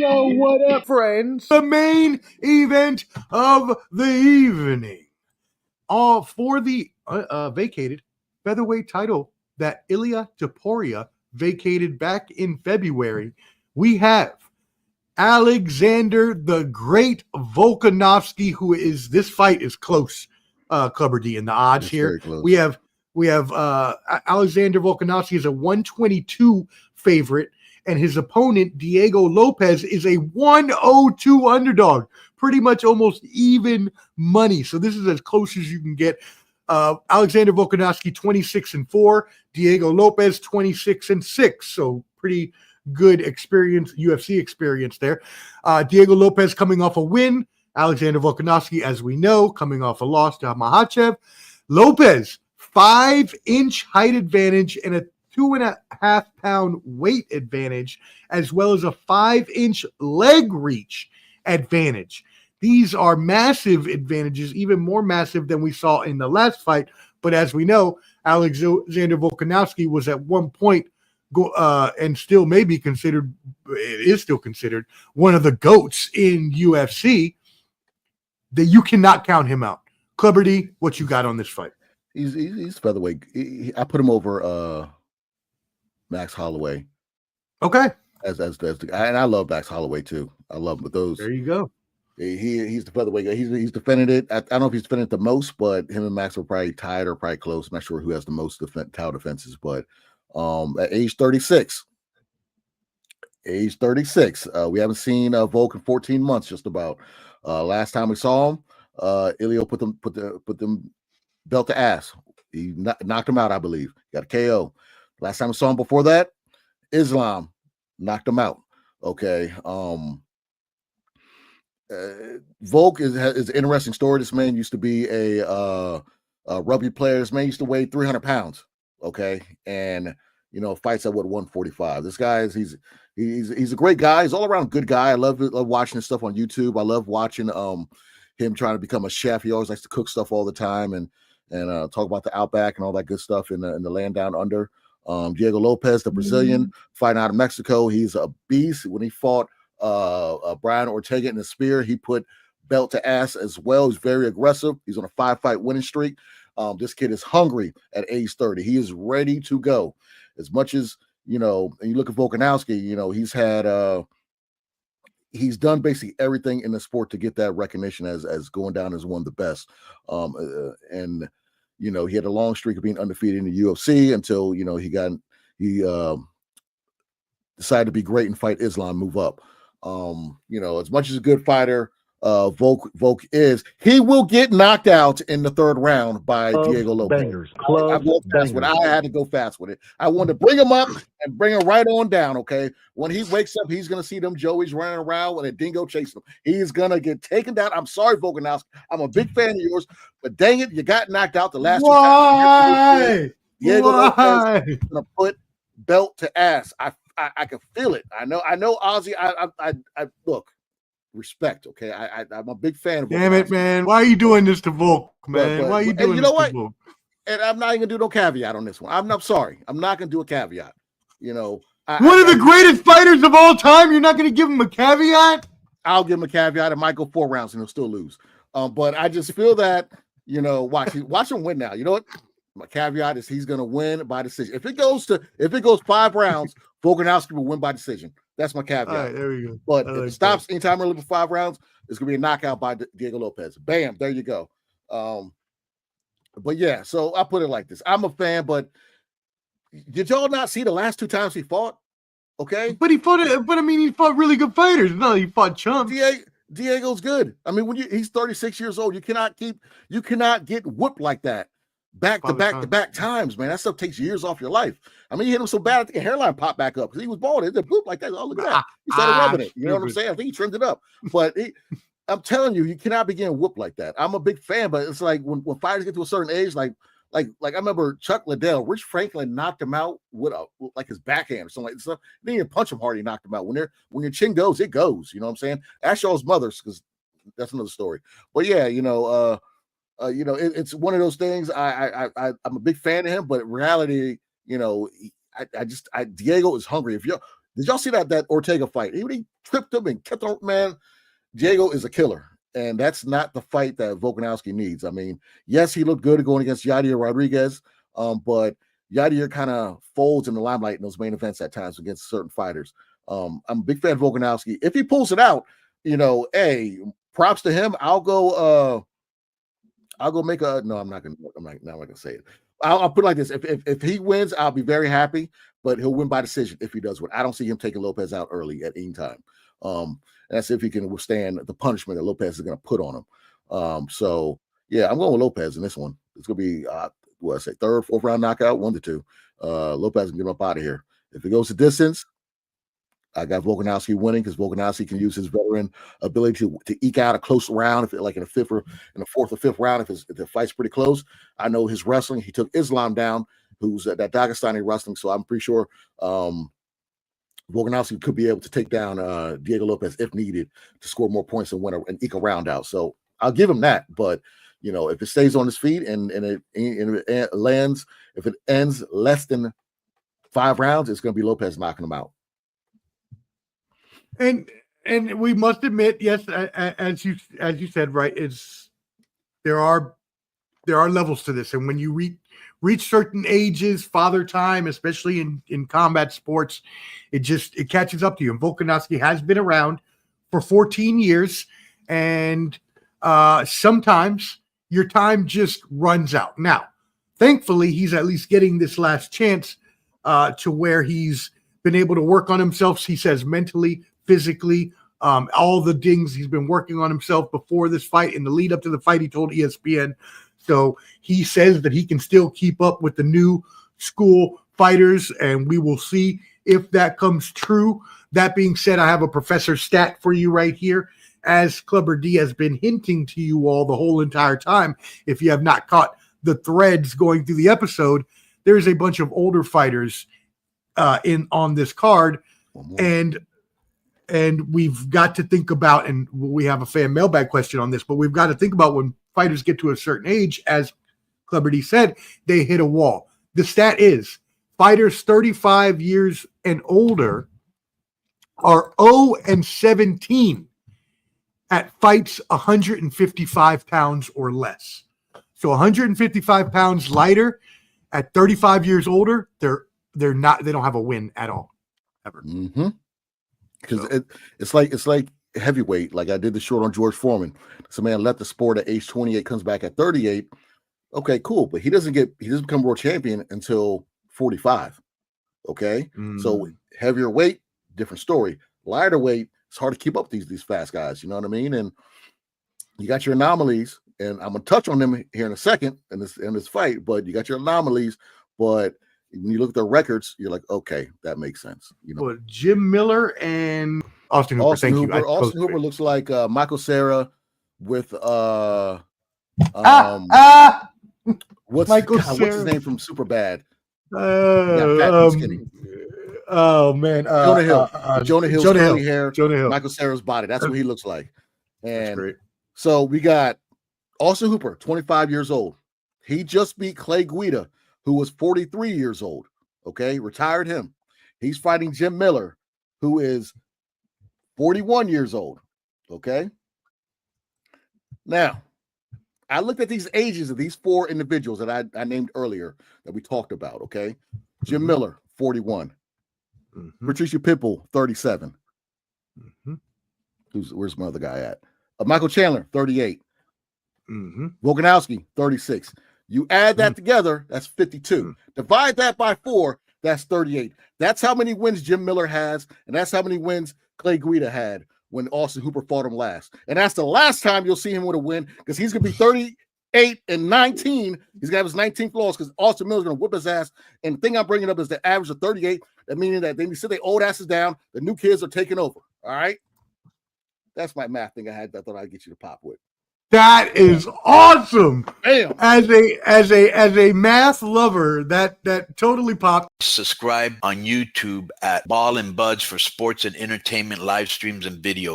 Yo, what up, friends? The main event of the evening. All for the vacated featherweight title that Ilia Topuria vacated back in February. We have Alexander the Great Volkanovski, who is, this fight is close, Clubber D, in the odds It's here. very close. We have Alexander Volkanovski is a 122 favorite, and his opponent, Diego Lopes, is a 102 underdog. Pretty much almost even money. So this is as close as you can get. Alexander Volkanovski 26-4, Diego Lopes 26-6. So pretty good experience, UFC experience there. Diego Lopes coming off a win. Alexander Volkanovski, as we know, coming off a loss to Makhachev. Lopes, 5-inch height advantage and a 2.5 pound weight advantage, as well as a 5-inch leg reach advantage. These are massive advantages, even more massive than we saw in the last fight. But as we know, Alexander Volkanovski was at one point and still may be considered, it is still considered, one of the GOATs in UFC, that you cannot count him out. Clubber D, what you got on this fight? He's featherweight. I put him over Max Holloway. Okay. As the guy, and I love Max Holloway too. I love him with those. There you go. He's the featherweight guy. He's defended it. I don't know if he's defended it the most, but him and Max are probably tied or probably close. I'm not sure who has the most title defenses, but at age 36, we haven't seen Volk in 14 months. Just about. Last time we saw him, Ilia put them belt to ass. He knocked him out, I believe. Got a KO. Last time we saw him before that, Islam knocked him out. Okay. Volk is an interesting story. This man used to be a rugby player. This man used to weigh 300 pounds. Okay. And, fights at 145. This guy is, he's a great guy. He's all around good guy. I love watching his stuff on YouTube. I love watching him trying to become a chef. He always likes to cook stuff all the time and talk about the Outback and all that good stuff in the land down under. Diego Lopes, the Brazilian, fighting out of Mexico. He's a beast. When he fought Brian Ortega in the spear, he put belt to ass as well. He's very aggressive. He's on a 5-fight winning streak. This kid is hungry at age 30. He is ready to go. As much as, and you look at Volkanovski, he's done basically everything in the sport to get that recognition as going down as one of the best. And he had a long streak of being undefeated in the UFC until, he decided to be great and fight Islam, move up. As much as a good fighter, Volk is, he will get knocked out in the third round by Diego Lopes. That's what I had to go fast with it. I wanted to bring him up and bring him right on down. Okay. When he wakes up, he's going to see them Joeys running around with a dingo chasing him. He's going to get taken down. I'm sorry, Volkanovski. I'm a big fan of yours, but dang it, you got knocked out the last two times. Diego Lopes is going to put belt to ass. I can feel it. I know Ozzy. I look, respect. Okay. I'm a big fan of Volk. Damn it, man. Why are you doing this to Volk, man? Why are you doing this to Volk? And I'm not even gonna do no caveat on this one. I'm sorry. I'm not gonna do a caveat. One of the greatest fighters of all time. You're not gonna give him a caveat? I'll give him a caveat. It might go 4 rounds and he'll still lose. But I just feel that, watch him win now. You know what? My caveat is he's gonna win by decision. If it goes 5 rounds, Volkanovski will win by decision. That's my caveat. All right, there we go. But if it stops anytime early for 5 rounds, it's gonna be a knockout by Diego Lopes. Bam, there you go. But yeah, so I put it like this. I'm a fan, but did y'all not see the last 2 times he fought? Okay. But he fought really good fighters. No, he fought chumps. Diego's good. I mean, he's 36 years old, you cannot get whooped like that. Back to back times, man. That stuff takes years off your life. I mean, he hit him so bad, I think a hairline popped back up because he was bald. It did bloop like that. Oh, look at that. He started rubbing it. You know what I'm saying? I think he trimmed it up. But I'm telling you, you cannot be getting whooped like that. I'm a big fan, but it's like when fighters get to a certain age, like I remember Chuck Liddell, Rich Franklin knocked him out with his backhand or something like that. Then you punch him hard, he knocked him out. When your chin goes, it goes. You know what I'm saying? Ask y'all's mothers, because that's another story. But yeah, it's one of those things. I'm a big fan of him, but in reality, Diego is hungry. Did y'all see that Ortega fight? He tripped him and kept on, man. Diego is a killer, and that's not the fight that Volkanovski needs. I mean, yes, he looked good going against Yadir Rodriguez, but Yadir kind of folds in the limelight in those main events at times against certain fighters. I'm a big fan of Volkanovski. If he pulls it out, hey, props to him. I'll go make a. No, I'm not gonna say it. I'll put it like this: if he wins, I'll be very happy. But he'll win by decision if he does win. I don't see him taking Lopes out early at any time. That's if he can withstand the punishment that Lopes is going to put on him. So yeah, I'm going with Lopes in this one. It's going to be third, fourth round knockout, 1-2. Lopes can get him up out of here. If it goes to distance, I got Volkanovski winning because Volkanovski can use his veteran ability to eke out a close round, if it, like in the fourth or fifth round, if the fight's pretty close. I know his wrestling. He took Islam down, who's that Dagestani wrestling. So I'm pretty sure Volkanovski could be able to take down Diego Lopes if needed to score more points and win and eke a round out. So I'll give him that. But if it stays on his feet and it lands, if it ends less than 5 rounds, it's going to be Lopes knocking him out. And we must admit, yes, as you said, right, there are levels to this, and when you reach certain ages, father time, especially in combat sports, it catches up to you. And Volkanovski has been around for 14 years, and sometimes your time just runs out. Now, thankfully, he's at least getting this last chance to where he's been able to work on himself. He says mentally, physically, all the things he's been working on himself before this fight. In the lead up to the fight, he told ESPN. So he says that he can still keep up with the new school fighters, and we will see if that comes true. That being said, I have a professor stat for you right here. As Clubber D has been hinting to you all the whole entire time, if you have not caught the threads going through the episode, there's a bunch of older fighters on this card, and we've got to think about, and we have a fan mailbag question on this, but we've got to think about when fighters get to a certain age, as Clubber D said, they hit a wall. The stat is fighters 35 years and older are 0-17 at fights 155 pounds or less. So 155 pounds lighter at 35 years older, they don't have a win at all, ever. Mm-hmm. Because it's like heavyweight. Like I did the short on George Foreman. Some man left the sport at age 28, comes back at 38. Okay, cool, but he doesn't become world champion until 45. Okay, So heavier weight, different story. Lighter weight, it's hard to keep up with these fast guys. You know what I mean? And you got your anomalies, and I'm gonna touch on them here in a second in this fight. But you got your anomalies, but when you look at the records, you're like, okay, that makes sense. Well, Jim Miller and Austin Hooper. Thank you. Austin Hooper looks like Michael Cera with what's his name from Superbad? Oh man, Jonah Hill. Jonah Hill's curly hair. Jonah Hill. Michael Cera's body. That's what he looks like. And so we got Austin Hooper, 25 years old. He just beat Clay Guida, who was 43 years old. Okay, retired him. He's fighting Jim Miller, who is 41 years old. Okay. Now, I looked at these ages of these 4 individuals that I named earlier that we talked about. Okay. Jim Miller, 41. Patricia Pitbull, 37. Where's my other guy at? Michael Chandler, 38. Volkanovski, 36. You add that together, that's 52. Divide that by 4, that's 38. That's how many wins Jim Miller has, and that's how many wins Clay Guida had when Austin Hooper fought him last. And that's the last time you'll see him with a win, because he's going to be 38-19. He's going to have his 19th loss because Austin Miller's going to whip his ass. And the thing I'm bringing up is the average of 38. That meaning that they sit their old asses down, the new kids are taking over. All right? That's my math thing I thought I'd get you to pop with. That is awesome. Damn. As a math lover, that totally popped. Subscribe on YouTube at Ball and Buds for sports and entertainment live streams and video.